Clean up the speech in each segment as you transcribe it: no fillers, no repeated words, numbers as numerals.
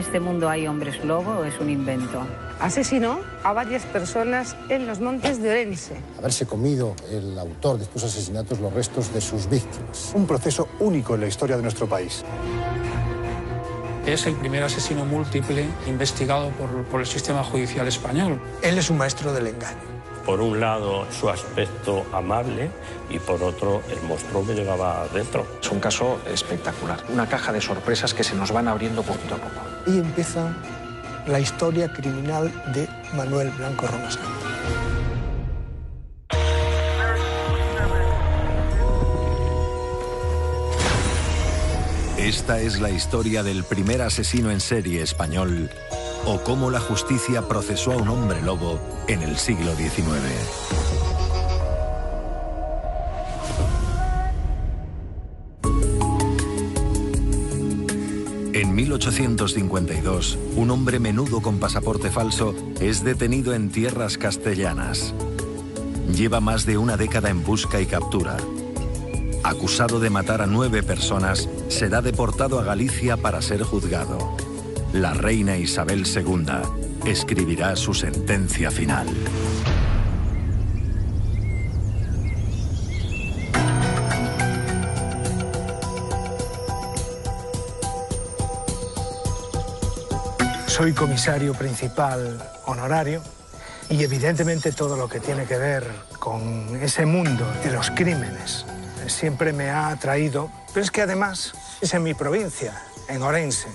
este mundo hay hombres lobo o es un invento? Asesinó a varias personas en los montes de Orense. Haberse comido el autor de estos asesinatos los restos de sus víctimas. Un proceso único en la historia de nuestro país. Es el primer asesino múltiple investigado por el sistema judicial español. Él es un maestro del engaño. Por un lado, su aspecto amable y por otro, el monstruo que llevaba dentro. Es un caso espectacular, una caja de sorpresas que se nos van abriendo poquito a poco. Y empieza la historia criminal de Manuel Blanco Roma-Santa. Esta es la historia del primer asesino en serie español o cómo la justicia procesó a un hombre lobo en el siglo XIX. En 1852, un hombre menudo con pasaporte falso es detenido en tierras castellanas. Lleva más de una década en busca y captura. Acusado de matar a 9 personas, será deportado a Galicia para ser juzgado. La reina Isabel II escribirá su sentencia final. Soy comisario principal honorario y evidentemente todo lo que tiene que ver con ese mundo de los crímenes siempre me ha atraído, pero es que además es en mi provincia, en Orense.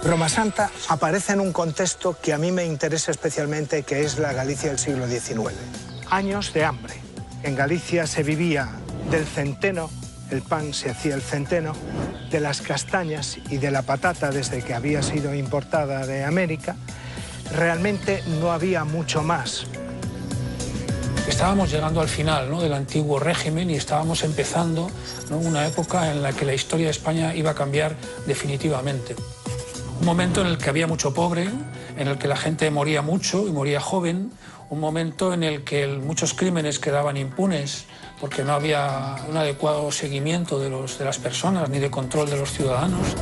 Roma-Santa aparece en un contexto que a mí me interesa especialmente, que es la Galicia del siglo XIX. Años de hambre. En Galicia se vivía del centeno, el pan se hacía el centeno, de las castañas y de la patata desde que había sido importada de América. Realmente no había mucho más. Estábamos llegando al final, ¿no?, del antiguo régimen y estábamos empezando, ¿no?, una época en la que la historia de España iba a cambiar definitivamente. Un momento en el que había mucho pobre, en el que la gente moría mucho y moría joven, un momento en el que muchos crímenes quedaban impunes porque no había un adecuado seguimiento de las personas ni de control de los ciudadanos.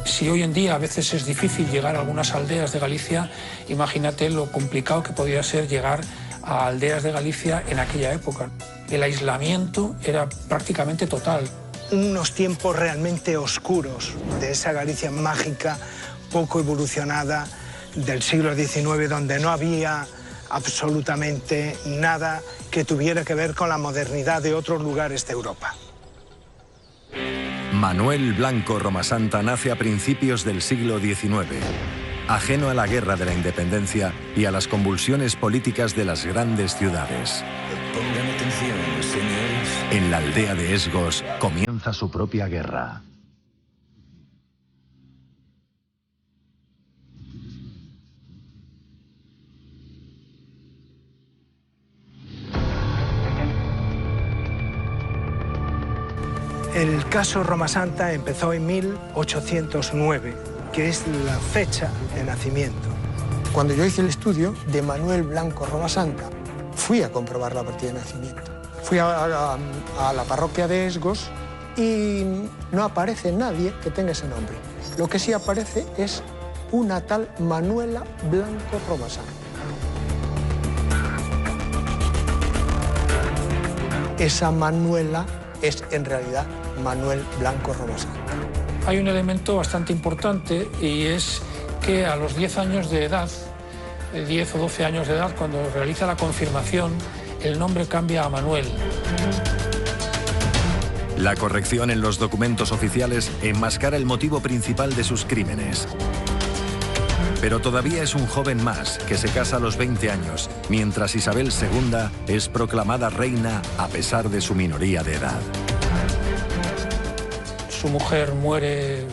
Si hoy en día a veces es difícil llegar a algunas aldeas de Galicia, imagínate lo complicado que podía ser llegar a aldeas de Galicia en aquella época. El aislamiento era prácticamente total. Unos tiempos realmente oscuros de esa Galicia mágica, poco evolucionada, del siglo XIX, donde no había absolutamente nada que tuviera que ver con la modernidad de otros lugares de Europa. Manuel Blanco Roma-Santa nace a principios del siglo XIX. Ajeno a la guerra de la independencia y a las convulsiones políticas de las grandes ciudades. Pongan atención, señores. En la aldea de Esgos comienza su propia guerra. El caso Roma-Santa empezó en 1809, que es la fecha de nacimiento. Cuando yo hice el estudio de Manuel Blanco Roma-Santa, fui a comprobar la partida de nacimiento. Fui a la parroquia de Esgos y no aparece nadie que tenga ese nombre. Lo que sí aparece es una tal Manuela Blanco Roma-Santa. Esa Manuela es en realidad Manuel Blanco Roma-Santa. Hay un elemento bastante importante y es que a los 10 años de edad, 10 o 12 años de edad, cuando realiza la confirmación, el nombre cambia a Manuel. La corrección en los documentos oficiales enmascara el motivo principal de sus crímenes. Pero todavía es un joven más que se casa a los 20 años, mientras Isabel II es proclamada reina a pesar de su minoría de edad. Su mujer muere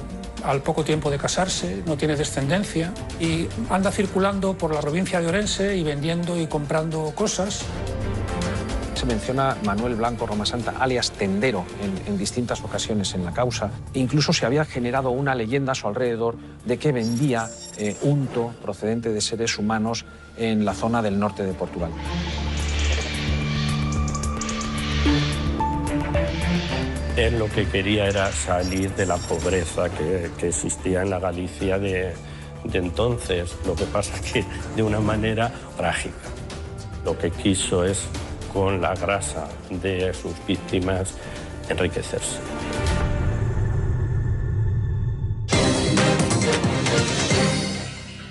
al poco tiempo de casarse, no tiene descendencia y anda circulando por la provincia de Orense y vendiendo y comprando cosas. Se menciona Manuel Blanco Roma-Santa, alias Tendero, en distintas ocasiones en la causa. Incluso se había generado una leyenda a su alrededor de que vendía unto procedente de seres humanos en la zona del norte de Portugal. Él lo que quería era salir de la pobreza que existía en la Galicia de entonces. Lo que pasa es que de una manera trágica. Lo que quiso es, con la grasa de sus víctimas, enriquecerse.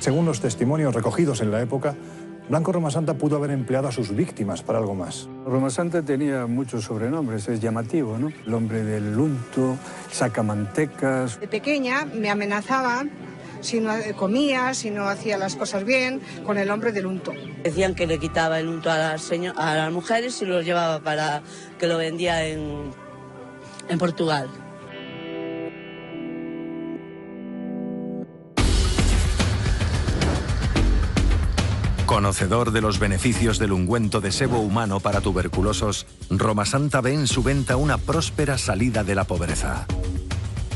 Según los testimonios recogidos en la época, Blanco Romasanta pudo haber empleado a sus víctimas para algo más. Romasanta tenía muchos sobrenombres, es llamativo, ¿no? El hombre del unto, sacamantecas. De pequeña me amenazaba si no comía, si no hacía las cosas bien, con el hombre del unto. Decían que le quitaba el unto a las mujeres y lo llevaba para que lo vendía en Portugal. Conocedor de los beneficios del ungüento de sebo humano para tuberculosos, Romasanta ve en su venta una próspera salida de la pobreza.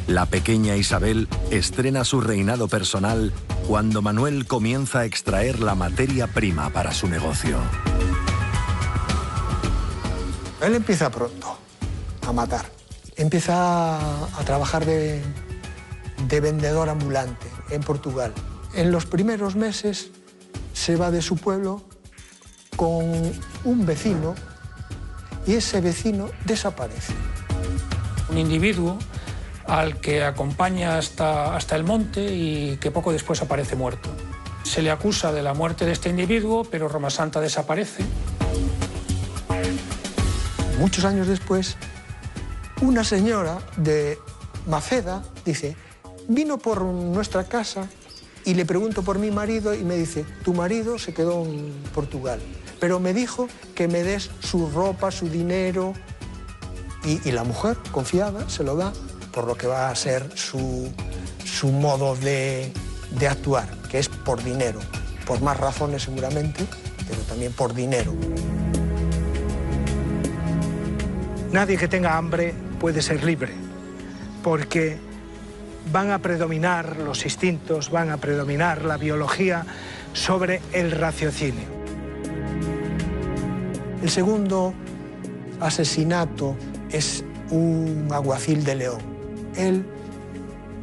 La pequeña Isabel estrena su reinado personal cuando Manuel comienza a extraer la materia prima para su negocio. Él empieza pronto a matar. Empieza a trabajar de vendedor ambulante en Portugal. En los primeros meses se va de su pueblo con un vecino y ese vecino desaparece. Un individuo al que acompaña hasta el monte y que poco después aparece muerto. Se le acusa de la muerte de este individuo, pero Romasanta desaparece. Muchos años después, una señora de Maceda dice, vino por nuestra casa y le pregunto por mi marido y me dice, tu marido se quedó en Portugal, pero me dijo que me des su ropa, su dinero, y la mujer, confiada, se lo da, por lo que va a ser su modo de actuar, que es por dinero, por más razones seguramente, pero también por dinero. Nadie que tenga hambre puede ser libre, porque van a predominar los instintos, van a predominar la biología sobre el raciocinio. El segundo asesinato es un alguacil de León. Él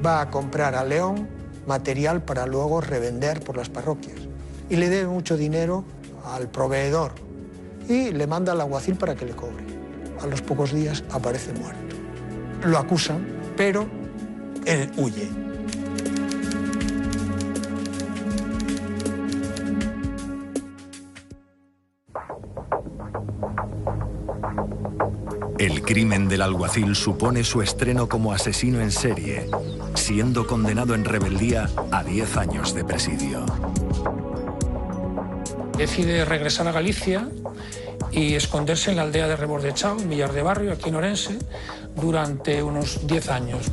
va a comprar a León material para luego revender por las parroquias y le debe mucho dinero al proveedor y le manda al alguacil para que le cobre. A los pocos días aparece muerto. Lo acusan, pero él huye. El crimen del alguacil supone su estreno como asesino en serie, siendo condenado en rebeldía a 10 años de presidio. Decide regresar a Galicia y esconderse en la aldea de Rebordechao, en Villar de Barrio, aquí en Orense, durante unos 10 años.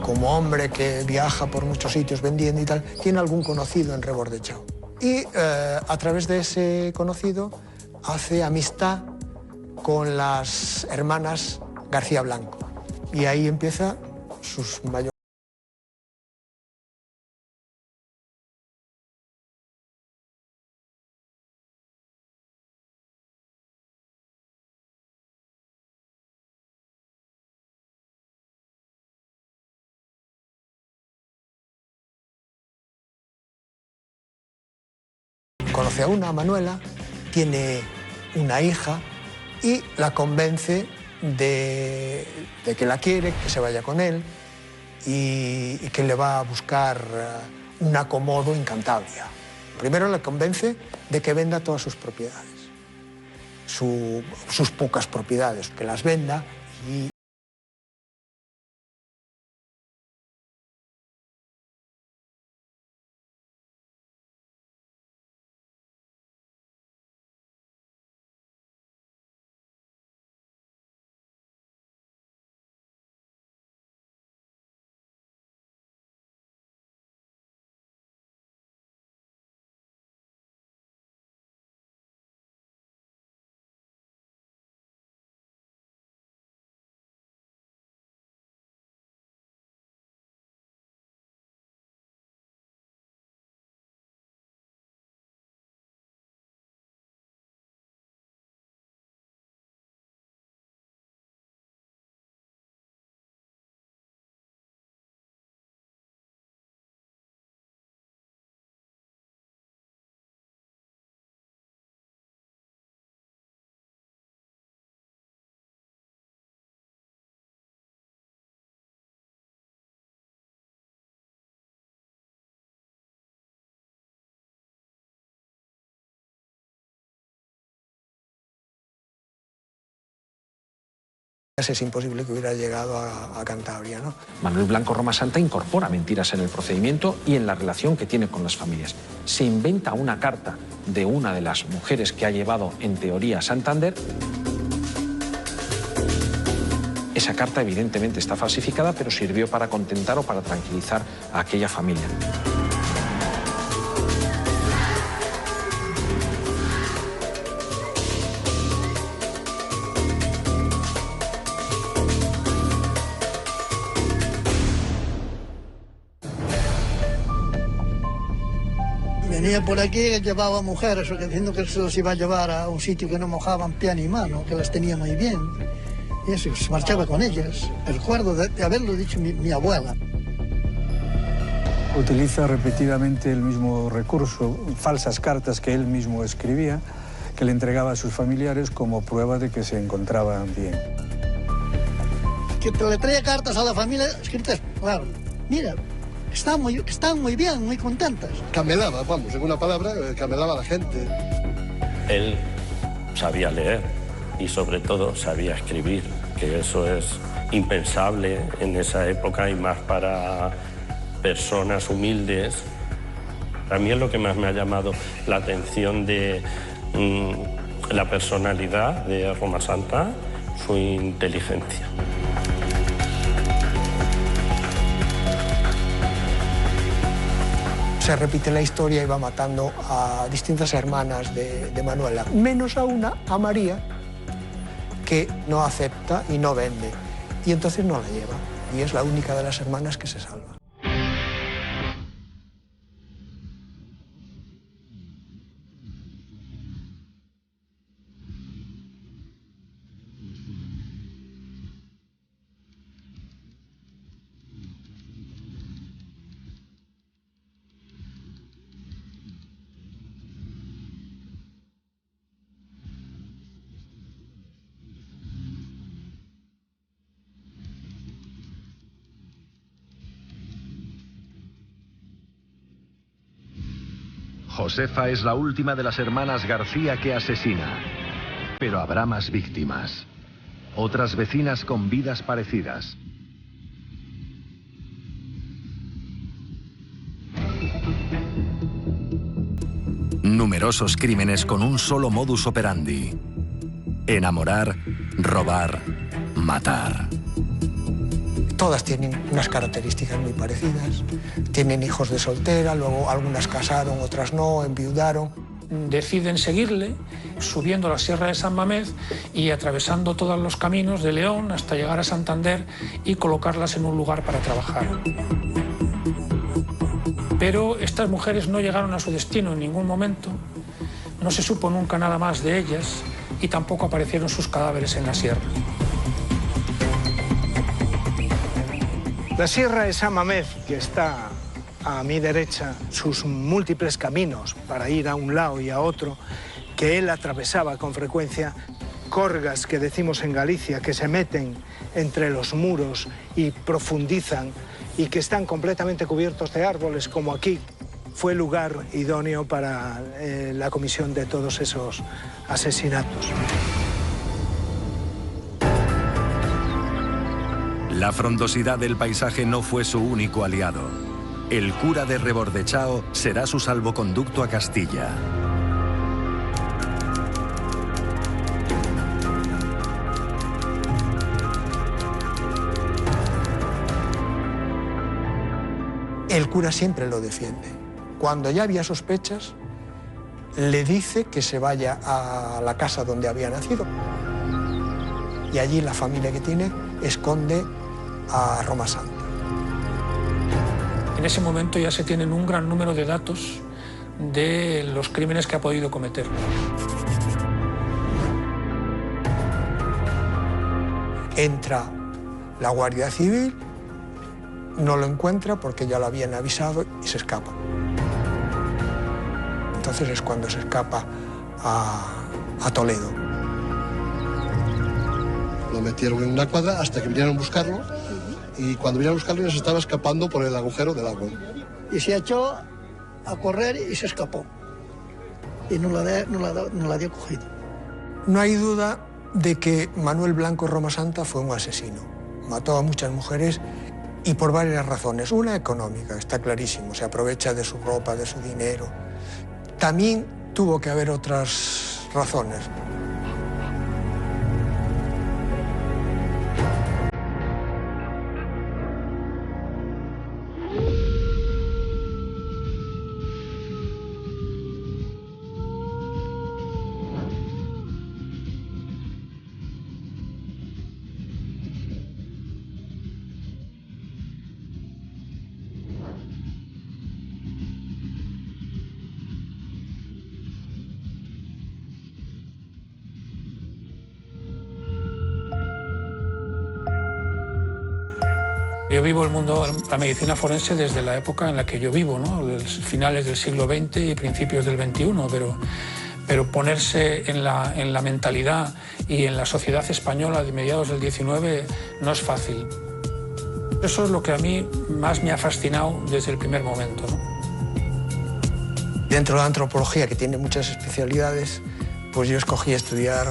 Como hombre que viaja por muchos sitios vendiendo y tal, tiene algún conocido en Rebordechao. Y a través de ese conocido hace amistad con las hermanas García Blanco. Y ahí empieza sus mayores. Conoce a una, Manuela, tiene una hija y la convence de que la quiere, que se vaya con él y que le va a buscar un acomodo en Cantabria. Primero la convence de que venda todas sus propiedades, sus pocas propiedades, que las venda y Es imposible que hubiera llegado a Cantabria, ¿no? Manuel Blanco Roma Santa incorpora mentiras en el procedimiento y en la relación que tiene con las familias. Se inventa una carta de una de las mujeres que ha llevado, en teoría, a Santander. Esa carta evidentemente está falsificada, pero sirvió para contentar o para tranquilizar a aquella familia. Venía por aquí y llevaba mujeres, diciendo que se los iba a llevar a un sitio que no mojaban pie ni mano, que las tenía muy bien. Y eso, se marchaba con ellas. Recuerdo de haberlo dicho mi abuela. Utiliza repetidamente el mismo recurso, falsas cartas que él mismo escribía, que le entregaba a sus familiares como prueba de que se encontraban bien. Que le traía cartas a la familia escritas, claro, mira, están muy bien, muy contentas. Camelaba, vamos, en una palabra, camelaba a la gente. Él sabía leer y sobre todo sabía escribir, que eso es impensable en esa época y más para personas humildes. A mí es lo que más me ha llamado la atención de la personalidad de Roma Santa, su inteligencia. Se repite la historia y va matando a distintas hermanas de Manuela, menos a una, a María, que no acepta y no vende, y entonces no la lleva, y es la única de las hermanas que se salva. Josefa es la última de las hermanas García que asesina. Pero habrá más víctimas. Otras vecinas con vidas parecidas. Numerosos crímenes con un solo modus operandi. Enamorar, robar, matar. Todas tienen unas características muy parecidas. Tienen hijos de soltera, luego algunas casaron, otras no, enviudaron. Deciden seguirle, subiendo la Sierra de San Mamés y atravesando todos los caminos de León hasta llegar a Santander y colocarlas en un lugar para trabajar. Pero estas mujeres no llegaron a su destino en ningún momento, no se supo nunca nada más de ellas y tampoco aparecieron sus cadáveres en la sierra. La Sierra de San Mamés, que está a mi derecha, sus múltiples caminos para ir a un lado y a otro, que él atravesaba con frecuencia, corgas que decimos en Galicia, que se meten entre los muros y profundizan y que están completamente cubiertos de árboles, como aquí, fue lugar idóneo para la comisión de todos esos asesinatos. La frondosidad del paisaje no fue su único aliado. El cura de Rebordechao será su salvoconducto a Castilla. El cura siempre lo defiende. Cuando ya había sospechas, le dice que se vaya a la casa donde había nacido. Y allí la familia que tiene esconde a Roma Santa. En ese momento ya se tienen un gran número de datos de los crímenes que ha podido cometer. Entra la Guardia Civil, no lo encuentra porque ya lo habían avisado y se escapa. Entonces es cuando se escapa a Toledo. Lo metieron en una cuadra hasta que vinieron a buscarlo y cuando vinieron a buscarlo ya se estaba escapando por el agujero del agua. Y se echó a correr y se escapó. Y no la dio cogido. No hay duda de que Manuel Blanco Roma Santa fue un asesino. Mató a muchas mujeres y por varias razones. Una económica, está clarísimo, se aprovecha de su ropa, de su dinero. También tuvo que haber otras razones. Yo vivo el mundo, la medicina forense desde la época en la que yo vivo, ¿no? Finales del siglo XX y principios del XXI, pero ponerse en la mentalidad y en la sociedad española de mediados del XIX no es fácil. Eso es lo que a mí más me ha fascinado desde el primer momento, ¿no? Dentro de la antropología, que tiene muchas especialidades, pues yo escogí estudiar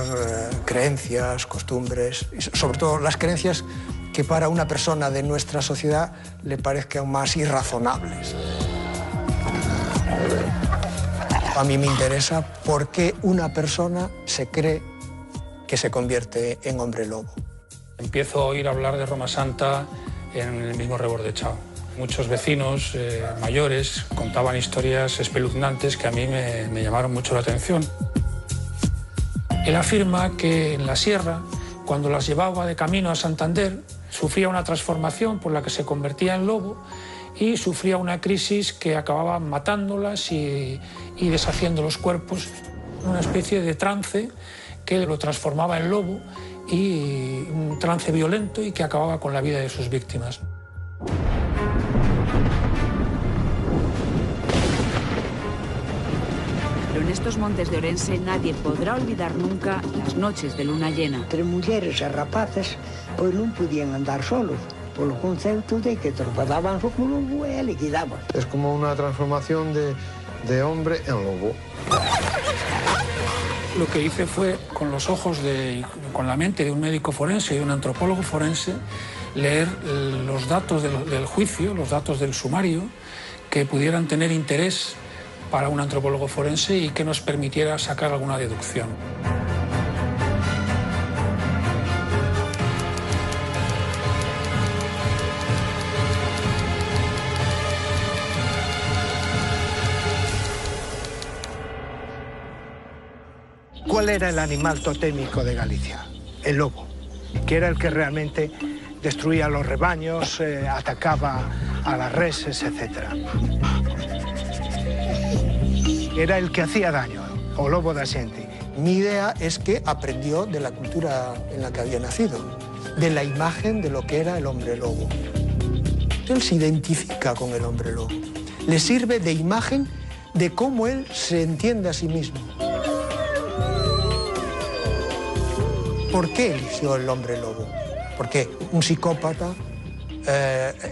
creencias, costumbres, y sobre todo las creencias que para una persona de nuestra sociedad le parezcan más irrazonables. A mí me interesa por qué una persona se cree que se convierte en hombre lobo. Empiezo a oír hablar de Roma Santa en el mismo Rebordechao. Muchos vecinos mayores contaban historias espeluznantes que a mí me llamaron mucho la atención. Él afirma que en la sierra, cuando las llevaba de camino a Santander, sufría una transformación por la que se convertía en lobo y sufría una crisis que acababa matándolas y deshaciendo los cuerpos. Una especie de trance que lo transformaba en lobo y un trance violento y que acababa con la vida de sus víctimas. Pero en estos montes de Orense nadie podrá olvidar nunca las noches de luna llena. Entre mulleres e rapaces, pois non podían andar solos, polo concepto de que tropezaban co lobo e liquidaban. Es como una transformación de hombre en lobo. Lo que hice fue, con los ojos con la mente de un médico forense y de un antropólogo forense, leer los datos del juicio, los datos del sumario, que pudieran tener interés para un antropólogo forense y que nos permitiera sacar alguna deducción. ¿Cuál era el animal totémico de Galicia? El lobo, que era el que realmente destruía los rebaños, atacaba a las reses, etc. Era el que hacía daño, o lobo da xente. Mi idea es que aprendió de la cultura en la que había nacido, de la imagen de lo que era el hombre lobo. Él se identifica con el hombre lobo, le sirve de imagen de cómo él se entiende a sí mismo. ¿Por qué eligió el hombre lobo? Porque un psicópata,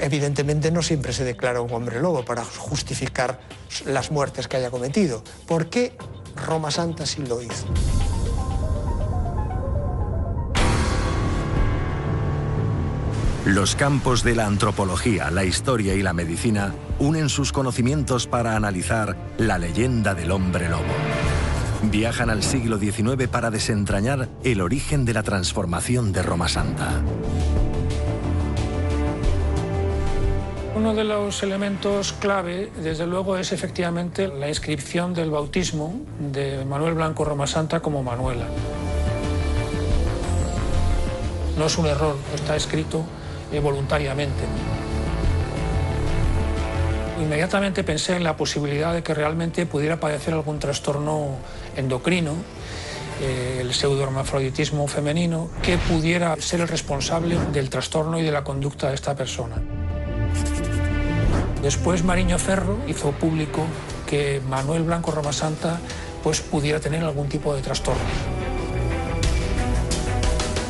evidentemente, no siempre se declara un hombre lobo para justificar las muertes que haya cometido. ¿Por qué Roma Santa sí lo hizo? Los campos de la antropología, la historia y la medicina unen sus conocimientos para analizar la leyenda del hombre lobo. Viajan al siglo XIX para desentrañar el origen de la transformación de Roma Santa. Uno de los elementos clave, desde luego, es efectivamente la inscripción del bautismo de Manuel Blanco Roma Santa como Manuela. No es un error, está escrito voluntariamente. Inmediatamente pensé en la posibilidad de que realmente pudiera padecer algún trastorno endocrino, el pseudohermafroditismo femenino, que pudiera ser el responsable del trastorno y de la conducta de esta persona. Después Mariño Ferro hizo público que Manuel Blanco Roma Santa pues, pudiera tener algún tipo de trastorno.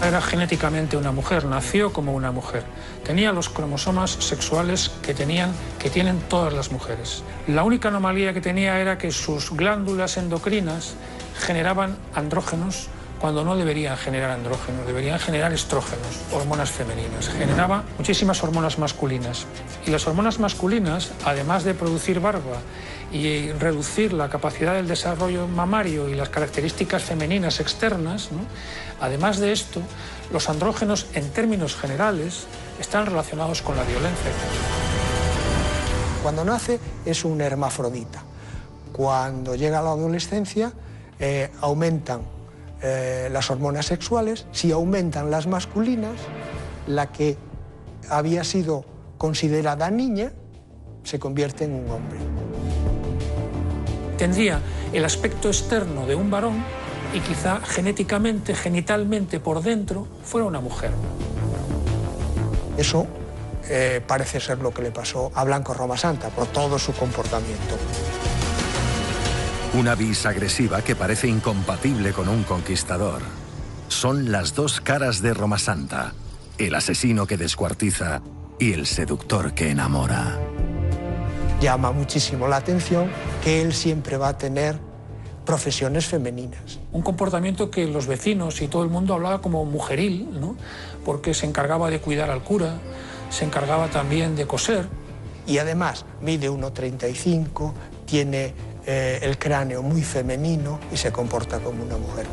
Era genéticamente una mujer, nació como una mujer. Tenía los cromosomas sexuales que tienen todas las mujeres. La única anomalía que tenía era que sus glándulas endocrinas generaban andrógenos cuando no deberían generar andrógenos, deberían generar estrógenos, hormonas femeninas. Generaba muchísimas hormonas masculinas. Y las hormonas masculinas, además de producir barba y reducir la capacidad del desarrollo mamario y las características femeninas externas, ¿no? Además de esto, los andrógenos, en términos generales, están relacionados con la violencia. Cuando nace es un hermafrodita. Cuando llega a la adolescencia aumentan las hormonas sexuales. Si aumentan las masculinas, la que había sido considerada niña se convierte en un hombre. Tendría el aspecto externo de un varón y quizá genéticamente, genitalmente por dentro, fuera una mujer. Eso parece ser lo que le pasó a Blanco Romasanta por todo su comportamiento. Una vis agresiva que parece incompatible con un conquistador. Son las dos caras de Romasanta, el asesino que descuartiza y el seductor que enamora. Llama muchísimo la atención que él siempre va a tener profesiones femeninas. Un comportamiento que los vecinos y todo el mundo hablaba como mujeril, ¿no? Porque se encargaba de cuidar al cura, se encargaba también de coser. Y además mide 1,35, tiene el cráneo muy femenino y se comporta como una mujer.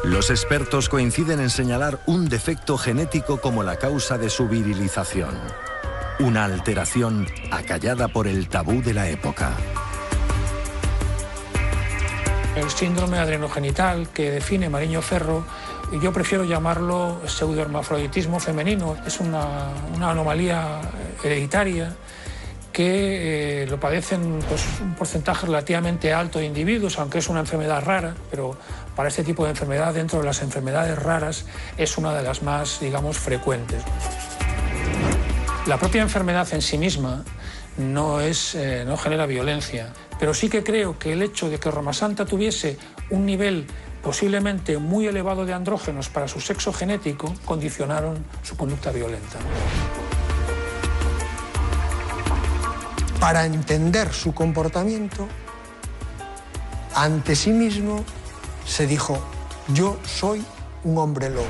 Los expertos coinciden en señalar un defecto genético como la causa de su virilización. Una alteración acallada por el tabú de la época. El síndrome adrenogenital que define Mariño Ferro, yo prefiero llamarlo pseudohermafroditismo femenino. Es una anomalía hereditaria que lo padecen pues, un porcentaje relativamente alto de individuos, aunque es una enfermedad rara, pero para este tipo de enfermedad, dentro de las enfermedades raras, es una de las más, digamos, frecuentes. La propia enfermedad en sí misma no genera violencia, pero sí que creo que el hecho de que Romasanta tuviese un nivel posiblemente muy elevado de andrógenos para su sexo genético condicionaron su conducta violenta. Para entender su comportamiento, ante sí mismo se dijo: yo soy un hombre lobo.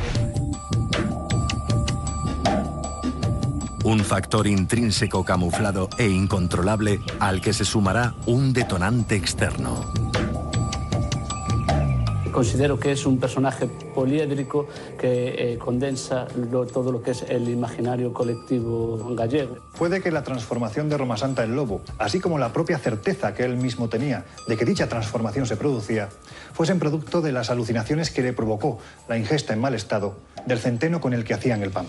Un factor intrínseco camuflado e incontrolable al que se sumará un detonante externo. Considero que es un personaje poliédrico que condensa todo lo que es el imaginario colectivo gallego. Puede que la transformación de Romasanta en lobo, así como la propia certeza que él mismo tenía de que dicha transformación se producía, fuesen producto de las alucinaciones que le provocó la ingesta en mal estado del centeno con el que hacían el pan.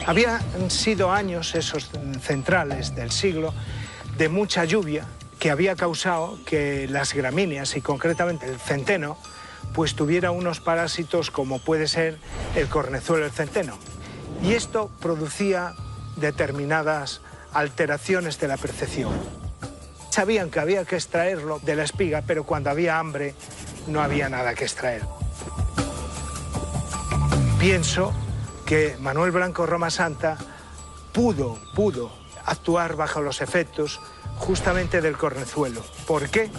Habían sido años esos centrales del siglo de mucha lluvia que había causado que las gramíneas y concretamente el centeno pues tuviera unos parásitos como puede ser el cornezuelo del centeno. Y esto producía determinadas alteraciones de la percepción. Sabían que había que extraerlo de la espiga, pero cuando había hambre no había nada que extraer. Pienso que Manuel Blanco Romasanta pudo actuar bajo los efectos justamente del cornezuelo. ¿Por qué?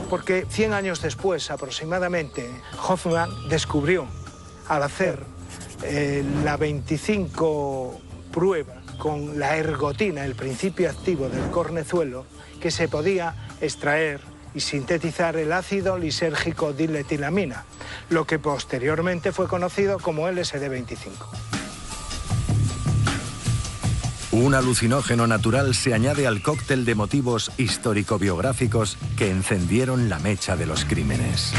Porque 100 años después, aproximadamente, Hoffmann descubrió, al hacer la 25 prueba con la ergotina, el principio activo del cornezuelo, que se podía extraer y sintetizar el ácido lisérgico diletilamina, lo que posteriormente fue conocido como LSD-25. Un alucinógeno natural se añade al cóctel de motivos histórico-biográficos que encendieron la mecha de los crímenes.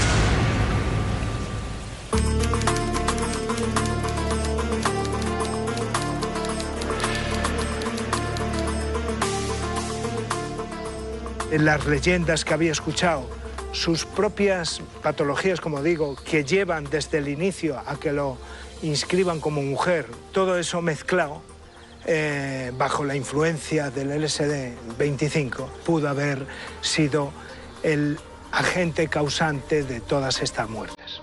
En las leyendas que había escuchado, sus propias patologías, como digo, que llevan desde el inicio a que lo inscriban como mujer, todo eso mezclado, bajo la influencia del LSD-25, pudo haber sido el agente causante de todas estas muertes.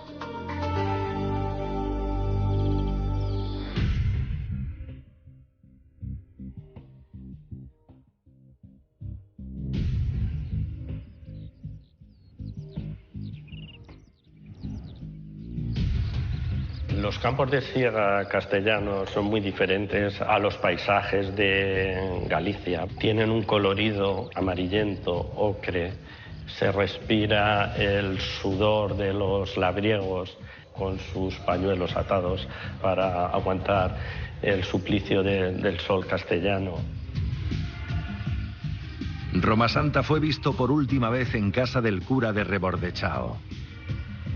Los campos de siega castellanos son muy diferentes a los paisajes de Galicia. Tienen un colorido amarillento, ocre. Se respira el sudor de los labriegos con sus pañuelos atados para aguantar el suplicio del sol castellano. Roma Santa fue visto por última vez en casa del cura de Rebordechao.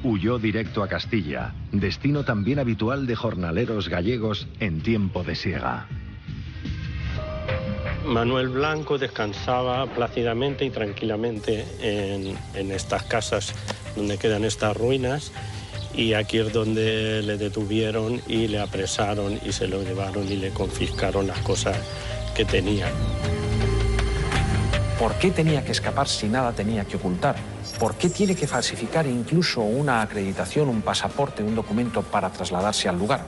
Huyó directo a Castilla, destino también habitual de jornaleros gallegos en tiempo de siega. Manuel Blanco descansaba plácidamente y tranquilamente en estas casas donde quedan estas ruinas, y aquí es donde le detuvieron y le apresaron y se lo llevaron y le confiscaron las cosas que tenía. ¿Por qué tenía que escapar si nada tenía que ocultar? ¿Por qué tiene que falsificar incluso una acreditación, un pasaporte, un documento para trasladarse al lugar?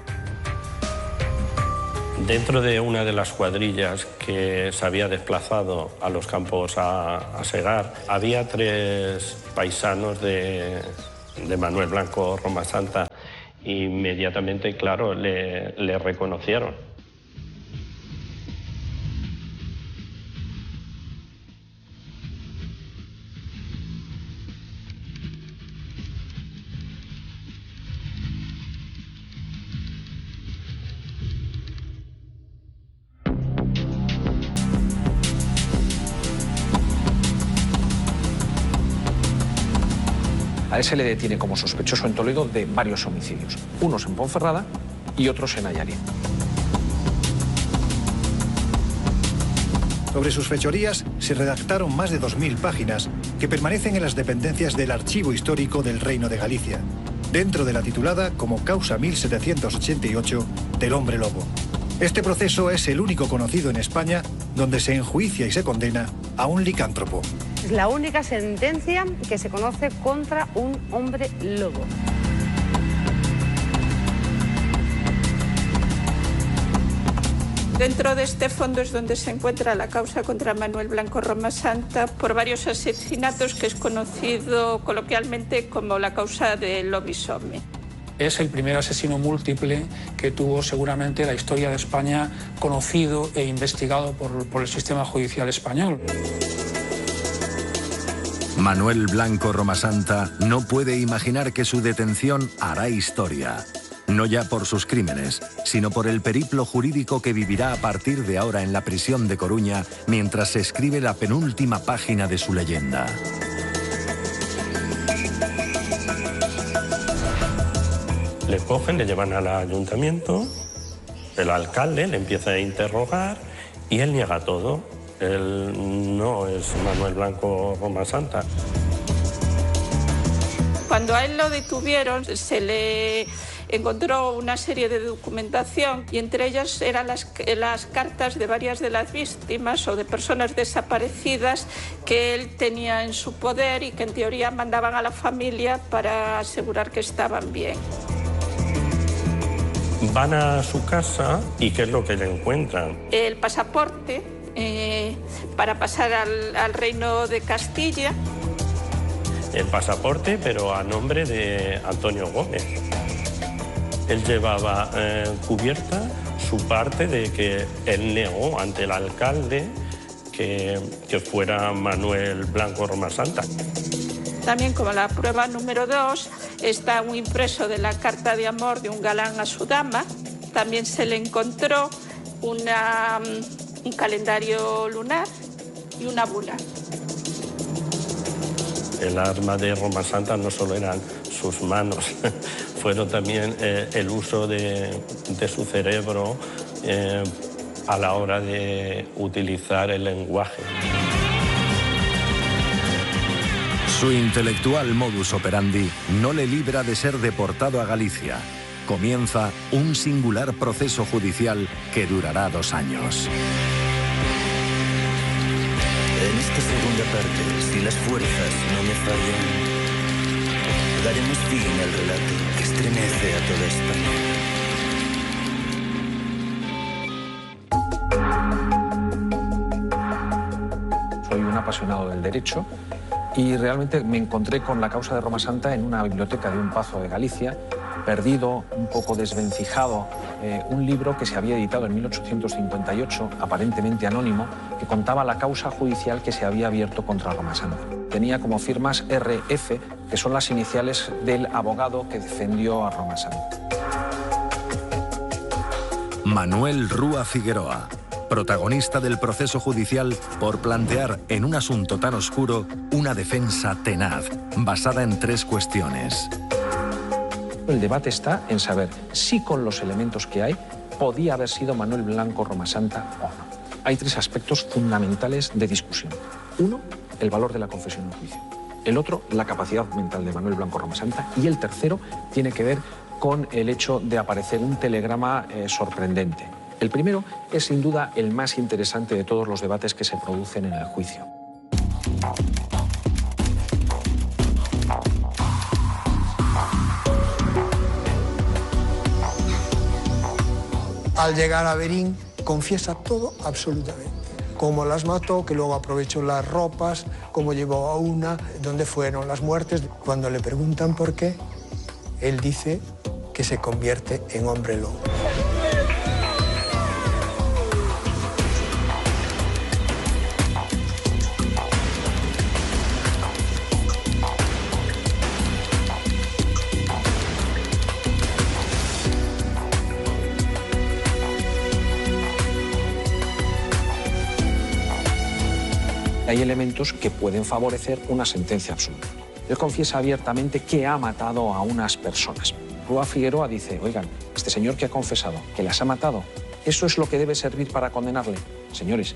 Dentro de una de las cuadrillas que se había desplazado a los campos a segar, había 3 paisanos de Manuel Blanco Roma Santa. Inmediatamente, claro, le reconocieron. A él se le detiene como sospechoso en Toledo de varios homicidios, unos en Ponferrada y otros en Ayarit. Sobre sus fechorías se redactaron más de 2000 páginas que permanecen en las dependencias del Archivo Histórico del Reino de Galicia, dentro de la titulada como Causa 1788 del Hombre Lobo. Este proceso es el único conocido en España donde se enjuicia y se condena a un licántropo. Es la única sentencia que se conoce contra un hombre lobo. Dentro de este fondo es donde se encuentra la causa contra Manuel Blanco Roma Santa por varios asesinatos, que es conocido coloquialmente como la causa del lobisomé. Es el primer asesino múltiple que tuvo seguramente la historia de España conocido e investigado por el sistema judicial español. Manuel Blanco Roma Santa no puede imaginar que su detención hará historia. No ya por sus crímenes, sino por el periplo jurídico que vivirá a partir de ahora en la prisión de Coruña mientras se escribe la penúltima página de su leyenda. Le cogen, le llevan al ayuntamiento, el alcalde le empieza a interrogar y él niega todo. Él no es Manuel Blanco Roma Santa. Cuando a él lo detuvieron, se le encontró una serie de documentación y entre ellas eran las cartas de varias de las víctimas o de personas desaparecidas que él tenía en su poder y que en teoría mandaban a la familia para asegurar que estaban bien. Van a su casa y ¿qué es lo que le encuentran? El pasaporte para pasar al Reino de Castilla. El pasaporte, pero a nombre de Antonio Gómez. Él llevaba cubierta su parte de que él negó ante el alcalde que fuera Manuel Blanco Roma Santa. También, como la prueba número 2, está un impreso de la carta de amor de un galán a su dama. También se le encontró un calendario lunar y una bula. El arma de Roma Santa no solo eran sus manos, fueron también el uso de su cerebro a la hora de utilizar el lenguaje. Su intelectual modus operandi no le libra de ser deportado a Galicia, comienza un singular proceso judicial que durará 2 años. En esta segunda parte, si las fuerzas no me fallan, daremos fin al relato que estremece a toda España. Soy un apasionado del derecho y realmente me encontré con la causa de Roma Santa en una biblioteca de un pazo de Galicia, perdido, un poco desvencijado, un libro que se había editado en 1858, aparentemente anónimo, que contaba la causa judicial que se había abierto contra Roma Santa. Tenía como firmas RF, que son las iniciales del abogado que defendió a Roma Santa. Manuel Rúa Figueroa, protagonista del proceso judicial por plantear en un asunto tan oscuro una defensa tenaz, basada en 3 cuestiones. El debate está en saber si con los elementos que hay podía haber sido Manuel Blanco Roma Santa o no. Hay 3 aspectos fundamentales de discusión. Uno, el valor de la confesión en juicio. El otro, la capacidad mental de Manuel Blanco Roma Santa. Y el tercero tiene que ver con el hecho de aparecer un telegrama sorprendente. El primero es sin duda el más interesante de todos los debates que se producen en el juicio. Al llegar a Berín, confiesa todo absolutamente. Cómo las mató, que luego aprovechó las ropas, cómo llevó a una, dónde fueron las muertes. Cuando le preguntan por qué, él dice que se convierte en hombre lobo. Hay elementos que pueden favorecer una sentencia absoluta. Él confiesa abiertamente que ha matado a unas personas. Rúa Figueroa dice, oigan, este señor que ha confesado que las ha matado, ¿eso es lo que debe servir para condenarle? Señores,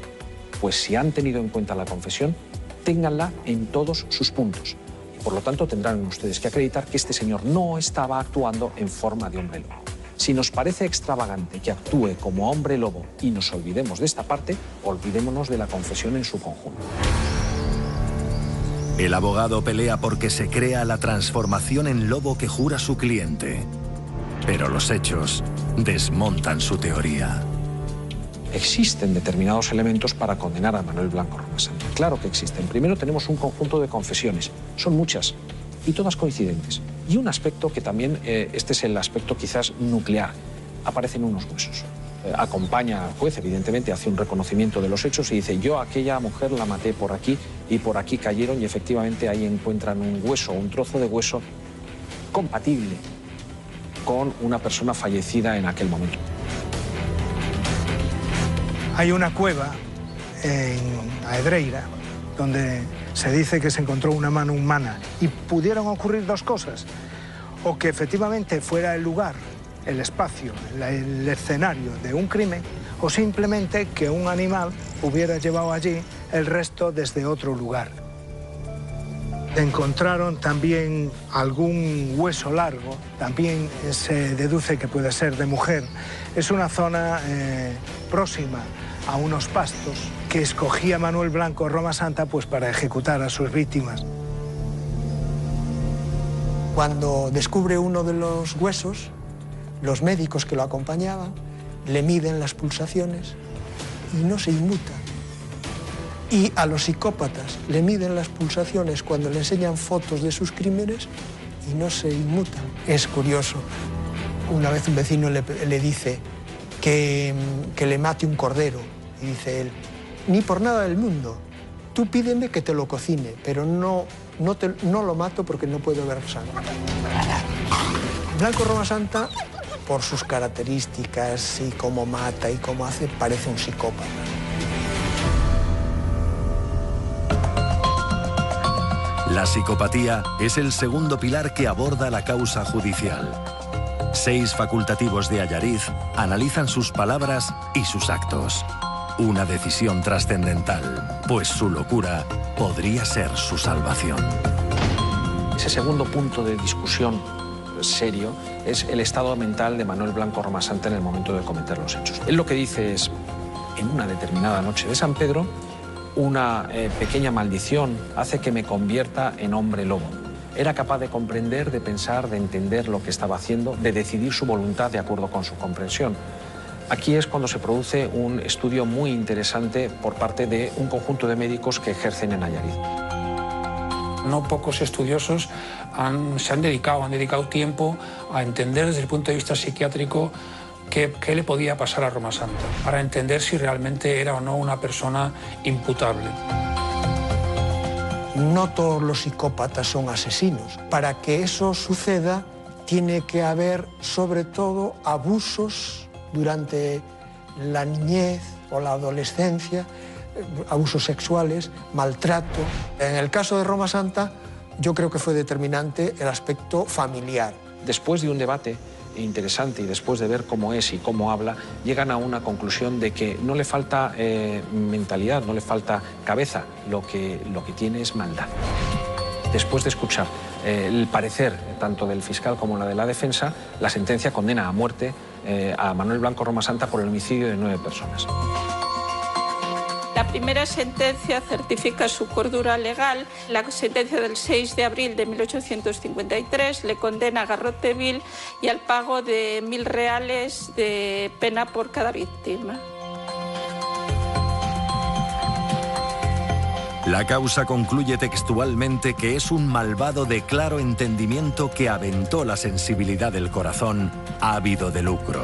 pues si han tenido en cuenta la confesión, ténganla en todos sus puntos. Y por lo tanto tendrán ustedes que acreditar que este señor no estaba actuando en forma de hombre lobo. Si nos parece extravagante que actúe como hombre lobo y nos olvidemos de esta parte, olvidémonos de la confesión en su conjunto. El abogado pelea porque se crea la transformación en lobo que jura su cliente. Pero los hechos desmontan su teoría. Existen determinados elementos para condenar a Manuel Blanco Roma Santa. Claro que existen. Primero tenemos un conjunto de confesiones. Son muchas y todas coincidentes. Y un aspecto que también, este es el aspecto quizás nuclear, aparecen unos huesos. Acompaña al juez, evidentemente, hace un reconocimiento de los hechos y dice, yo a aquella mujer la maté por aquí y por aquí cayeron, y efectivamente ahí encuentran un hueso, un trozo de hueso compatible con una persona fallecida en aquel momento. Hay una cueva en Aedreira donde se dice que se encontró una mano humana y pudieron ocurrir 2 cosas. O que efectivamente fuera el lugar, el espacio, el escenario de un crimen, o simplemente que un animal hubiera llevado allí el resto desde otro lugar. Encontraron también algún hueso largo, también se deduce que puede ser de mujer. Es una zona próxima a unos pastos que escogía Manuel Blanco Roma Santa pues para ejecutar a sus víctimas. Cuando descubre uno de los huesos, los médicos que lo acompañaban le miden las pulsaciones y no se inmuta. Y a los psicópatas le miden las pulsaciones cuando le enseñan fotos de sus crímenes y no se inmutan. Es curioso. Una vez un vecino le dice que le mate un cordero. Y dice él, ni por nada del mundo, tú pídeme que te lo cocine, pero no lo mato porque no puedo ver sangre. Blanco Roma Santa, por sus características y cómo mata y cómo hace, parece un psicópata. La psicopatía es el segundo pilar que aborda la causa judicial. 6 facultativos de Allariz analizan sus palabras y sus actos. Una decisión trascendental, pues su locura podría ser su salvación. Ese segundo punto de discusión serio es el estado mental de Manuel Blanco Romasanta en el momento de cometer los hechos. Él lo que dice es, en una determinada noche de San Pedro, una pequeña maldición hace que me convierta en hombre lobo. Era capaz de comprender, de pensar, de entender lo que estaba haciendo, de decidir su voluntad de acuerdo con su comprensión. Aquí es cuando se produce un estudio muy interesante por parte de un conjunto de médicos que ejercen en Nayarit. No pocos estudiosos se han dedicado tiempo a entender desde el punto de vista psiquiátrico qué le podía pasar a Romasanta, para entender si realmente era o no una persona imputable. No todos los psicópatas son asesinos. Para que eso suceda, tiene que haber, sobre todo, abusos durante la niñez o la adolescencia, abusos sexuales, maltrato. En el caso de Romasanta, yo creo que fue determinante el aspecto familiar. Después de un debate interesante y después de ver cómo es y cómo habla, llegan a una conclusión de que no le falta mentalidad, no le falta cabeza, lo que tiene es maldad. Después de escuchar el parecer tanto del fiscal como la de la defensa, la sentencia condena a muerte a Manuel Blanco Romasanta por el homicidio de 9 personas. La primera sentencia certifica su cordura legal. La sentencia del 6 de abril de 1853 le condena a garrote vil y al pago de 1.000 reales de pena por cada víctima. La causa concluye textualmente que es un malvado de claro entendimiento que aventó la sensibilidad del corazón ávido de lucro,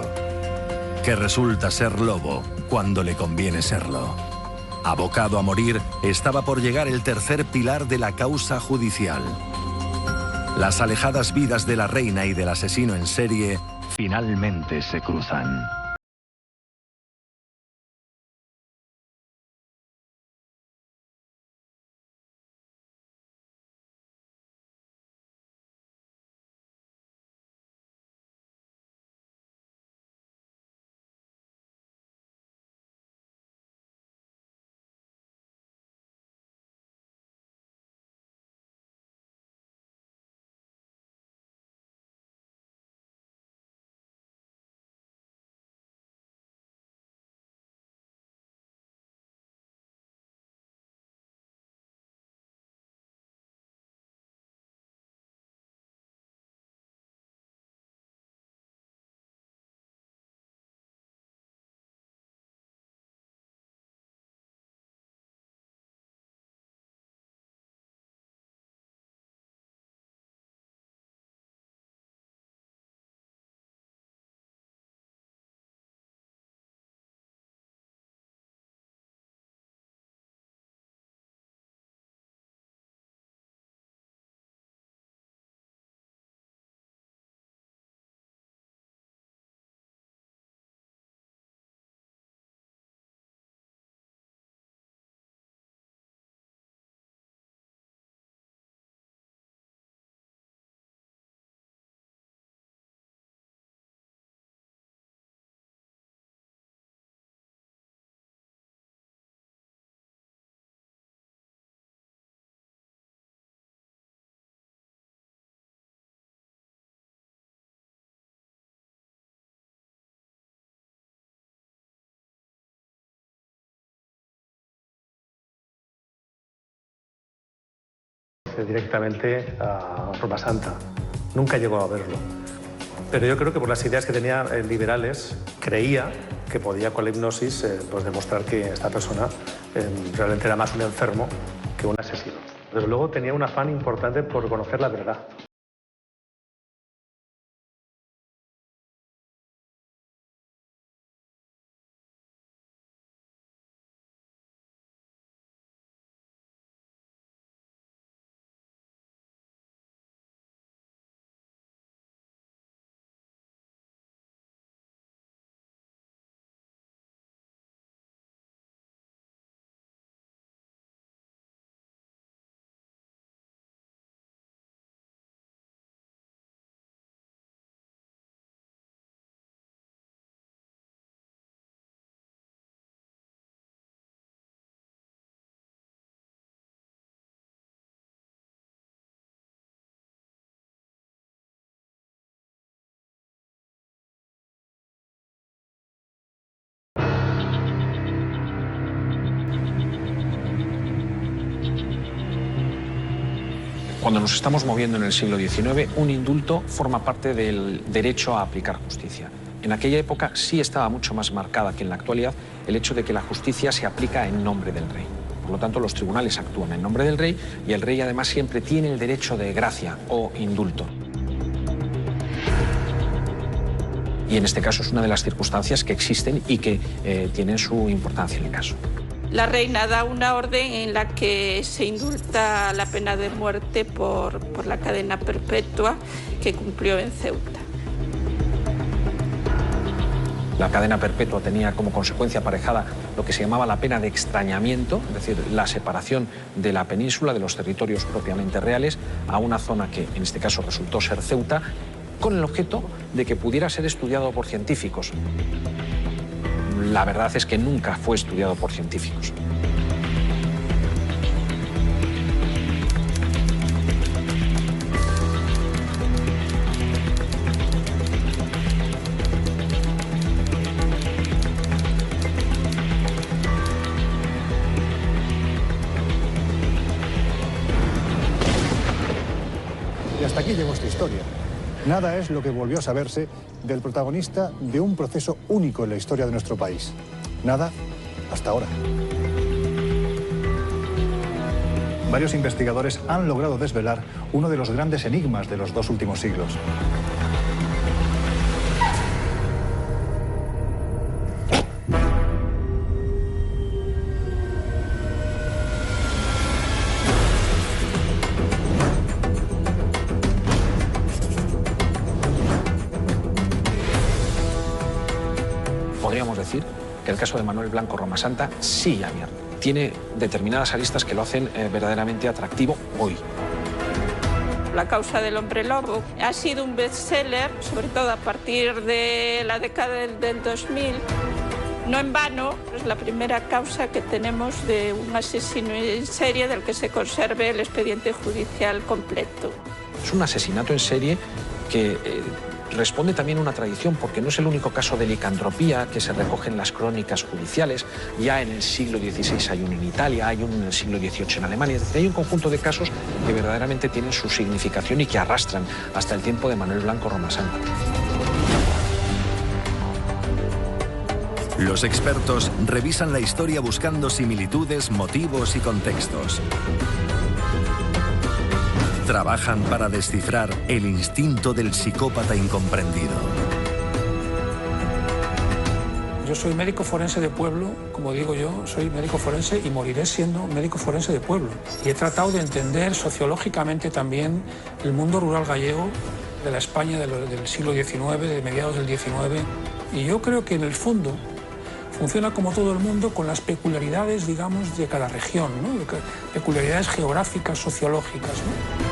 que resulta ser lobo cuando le conviene serlo. Abocado a morir, estaba por llegar el tercer pilar de la causa judicial. Las alejadas vidas de la reina y del asesino en serie finalmente se cruzan. Directamente a Romasanta. Nunca llegó a verlo. Pero yo creo que por las ideas que tenía liberales, creía que podía con la hipnosis pues demostrar que esta persona realmente era más un enfermo que un asesino. Desde luego tenía un afán importante por conocer la verdad. Cuando nos estamos moviendo en el siglo XIX, un indulto forma parte del derecho a aplicar justicia. En aquella época sí estaba mucho más marcada que en la actualidad el hecho de que la justicia se aplica en nombre del rey. Por lo tanto, los tribunales actúan en nombre del rey y el rey además siempre tiene el derecho de gracia o indulto. Y en este caso es una de las circunstancias que existen y que tienen su importancia en el caso. La reina da una orden en la que se indulta la pena de muerte por la cadena perpetua que cumplió en Ceuta. La cadena perpetua tenía como consecuencia aparejada lo que se llamaba la pena de extrañamiento, es decir, la separación de la península, de los territorios propiamente reales, a una zona que en este caso resultó ser Ceuta, con el objeto de que pudiera ser estudiado por científicos. La verdad es que nunca fue estudiado por científicos. Y hasta aquí llegó esta historia. Nada es lo que volvió a saberse del protagonista de un proceso único en la historia de nuestro país. Nada hasta ahora. Varios investigadores han logrado desvelar uno de los grandes enigmas de los 2 últimos siglos. Podríamos decir que el caso de Manuel Blanco Romasanta sigue abierto. Tiene determinadas aristas que lo hacen verdaderamente atractivo hoy. La causa del hombre lobo ha sido un bestseller, sobre todo a partir de la década del 2000. No en vano, es la primera causa que tenemos de un asesino en serie del que se conserve el expediente judicial completo. Es un asesinato en serie que responde también a una tradición, porque no es el único caso de licantropía que se recoge en las crónicas judiciales. Ya en el siglo XVI hay uno en Italia, hay uno en el siglo XVIII en Alemania. Es decir, hay un conjunto de casos que verdaderamente tienen su significación y que arrastran hasta el tiempo de Manuel Blanco Romasanta. Los expertos revisan la historia buscando similitudes, motivos y contextos. Trabajan para descifrar el instinto del psicópata incomprendido. Yo soy médico forense de pueblo, como digo yo, soy médico forense y moriré siendo médico forense de pueblo. Y he tratado de entender sociológicamente también el mundo rural gallego de la España del siglo XIX, de mediados del XIX. Y yo creo que en el fondo funciona como todo el mundo, con las peculiaridades, digamos, de cada región, ¿no? Peculiaridades geográficas, sociológicas, ¿no?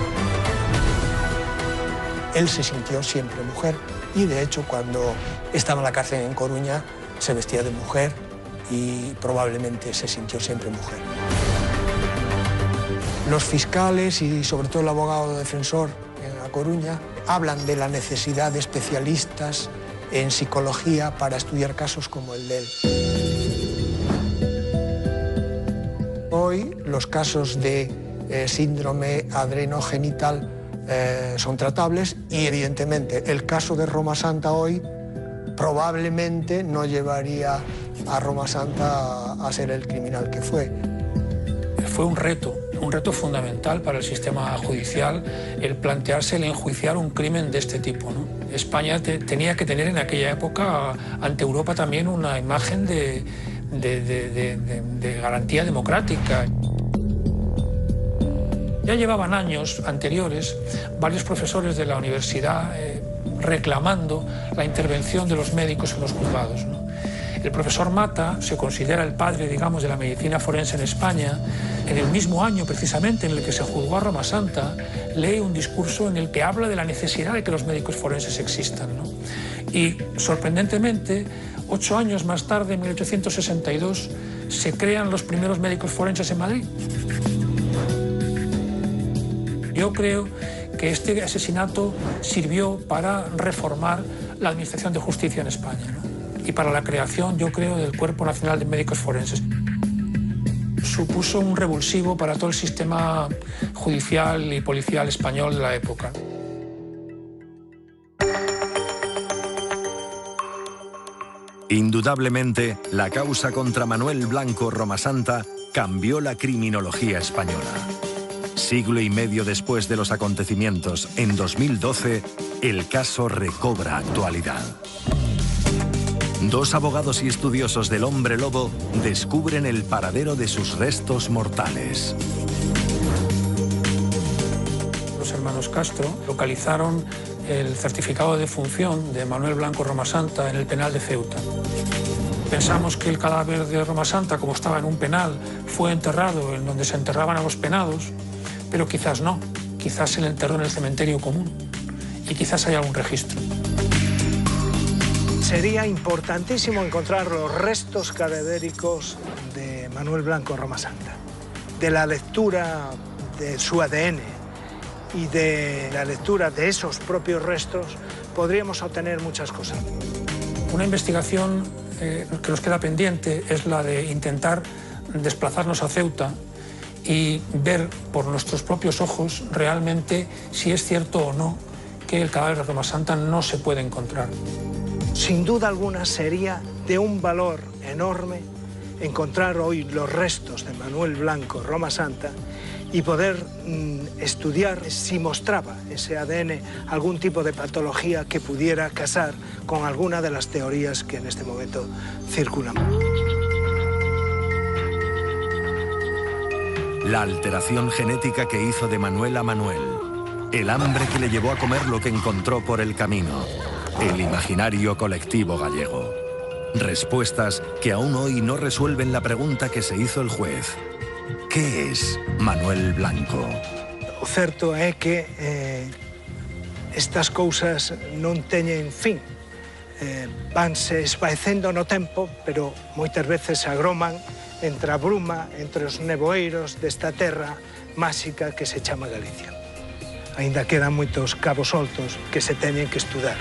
Él se sintió siempre mujer y, de hecho, cuando estaba en la cárcel en Coruña, se vestía de mujer y probablemente se sintió siempre mujer. Los fiscales y, sobre todo, el abogado defensor en La Coruña hablan de la necesidad de especialistas en psicología para estudiar casos como el de él. Hoy los casos de síndrome adrenogenital son tratables y, evidentemente, el caso de Romasanta hoy probablemente no llevaría a Romasanta a ser el criminal que fue. Fue un reto fundamental para el sistema judicial el plantearse el enjuiciar un crimen de este tipo, ¿no? España tenía que tener en aquella época ante Europa también una imagen de garantía democrática. Ya llevaban años anteriores varios profesores de la universidad reclamando la intervención de los médicos en los juzgados, ¿no? El profesor Mata se considera el padre, digamos, de la medicina forense en España. En el mismo año, precisamente, en el que se juzgó a Romasanta, lee un discurso en el que habla de la necesidad de que los médicos forenses existan, ¿no? Y, sorprendentemente, 8 años más tarde, en 1862, se crean los primeros médicos forenses en Madrid. Yo creo que este asesinato sirvió para reformar la administración de justicia en España, ¿no? Y para la creación, yo creo, del Cuerpo Nacional de Médicos Forenses. supuso un revulsivo para todo el sistema judicial y policial español de la época. Indudablemente, la causa contra Manuel Blanco Romasanta cambió la criminología española. Siglo y medio después de los acontecimientos, en 2012, el caso recobra actualidad. Dos abogados y estudiosos del hombre lobo descubren el paradero de sus restos mortales. Los hermanos Castro localizaron el certificado de defunción de Manuel Blanco Romasanta en el penal de Ceuta. Pensamos que el cadáver de Romasanta, como estaba en un penal, fue enterrado en donde se enterraban a los penados, pero quizás no, quizás se le enterró en el cementerio común y quizás haya algún registro. Sería importantísimo encontrar los restos cadavéricos de Manuel Blanco Romasanta, de la lectura de su ADN y de la lectura de esos propios restos podríamos obtener muchas cosas. Una investigación que nos queda pendiente es la de intentar desplazarnos a Ceuta y ver por nuestros propios ojos realmente si es cierto o no que el cadáver de Romasanta no se puede encontrar. Sin duda alguna sería de un valor enorme encontrar hoy los restos de Manuel Blanco Romasanta y poder estudiar si mostraba ese ADN algún tipo de patología que pudiera casar con alguna de las teorías que en este momento circulan. La alteración genética que hizo de Manuel a Manuel, el hambre que le llevó a comer lo que encontró por el camino, el imaginario colectivo gallego. Respuestas que aún hoy no resuelven la pregunta que se hizo el juez. ¿Qué es Manuel Blanco? O certo é que estas cousas non teñen fin. Vanse esvaecendo no tempo, pero moitas veces se agroman entre a bruma, entre os nevoeiros desta terra máxica que se chama Galicia. Aínda quedan moitos cabos soltos que se teñen que estudar.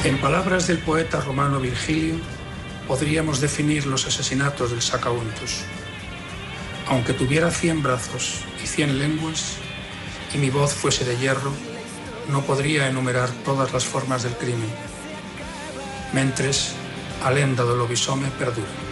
En palabras del poeta romano Virgilio, podríamos definir los asesinatos del sacauntus. Aunque tuviera 100 brazos y 100 lenguas, y mi voz fuese de hierro, no podría enumerar todas las formas del crimen. Mentres, a lenda do lobisome perdura.